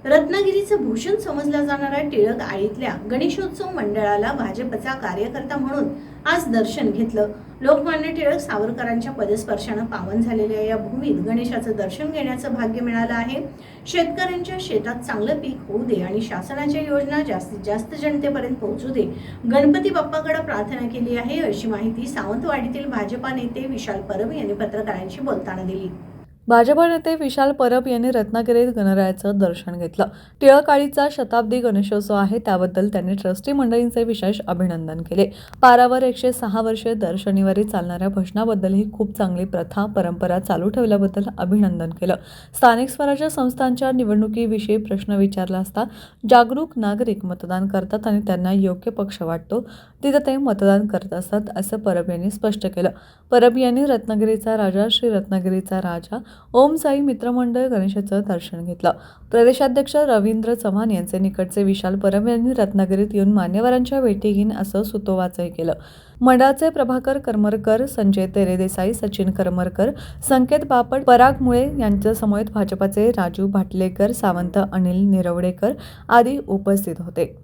रत्नागिरीचं भूषण समजला जाणारा टिळक आळीतल्या गणेशोत्सव मंडळाला भाजपचा कार्यकर्ता म्हणून आज दर्शन घेतलं. लोकमान्य टिळक सावरकरांच्या पदस्पर्शानं पावन झालेल्या या भूमीत गणेशाचं दर्शन घेण्याचं भाग्य मिळालं आहे. शेतकऱ्यांच्या शेतात चांगलं पीक होऊ दे आणि शासनाच्या योजना जास्तीत जास्त जनतेपर्यंत पोहोचू दे, गणपती बाप्पाकडे प्रार्थना केली आहे, अशी माहिती सावंतवाडीतील भाजपा नेते विशाल परब यांनी पत्रकारांशी बोलताना दिली. भाजप नेते विशाल परब यांनी रत्नागिरीत गणरायाचं दर्शन घेतलं. टिळक आळीचा शताब्दी गणेशोत्सव आहे, त्याबद्दल त्यांनी ट्रस्टी मंडळींचे विशेष अभिनंदन केले. पारावर 106 वर्षे दर शनिवारी चालणाऱ्या भजनाबद्दलही खूप चांगली प्रथा परंपरा चालू ठेवल्याबद्दल अभिनंदन केलं. स्थानिक स्वराज्य संस्थांच्या निवडणुकीविषयी प्रश्न विचारला असता जागरूक नागरिक मतदान करतात आणि त्यांना योग्य पक्ष वाटतो तिथं ते मतदान करत असतात, असं परब यांनी स्पष्ट केलं. परब यांनी रत्नागिरीचा राजा श्री रत्नागिरीचा राजा ओम साई मित्रमंडळ गणेशाचं दर्शन घेतलं. प्रदेशाध्यक्ष रवींद्र चव्हाण यांचे निकटचे विशाल परब यांनी रत्नागिरीत येऊन मान्यवरांच्या भेटी घेईन असं सुतोवाचही केलं. मंडळाचे प्रभाकर करमरकर, संजय तेरेदेसाई, सचिन करमरकर, संकेत बापट, पराग मुळे यांच्या समवेत भाजपाचे राजू भाटलेकर, सावंत अनिल निरवडेकर आदी उपस्थित होते.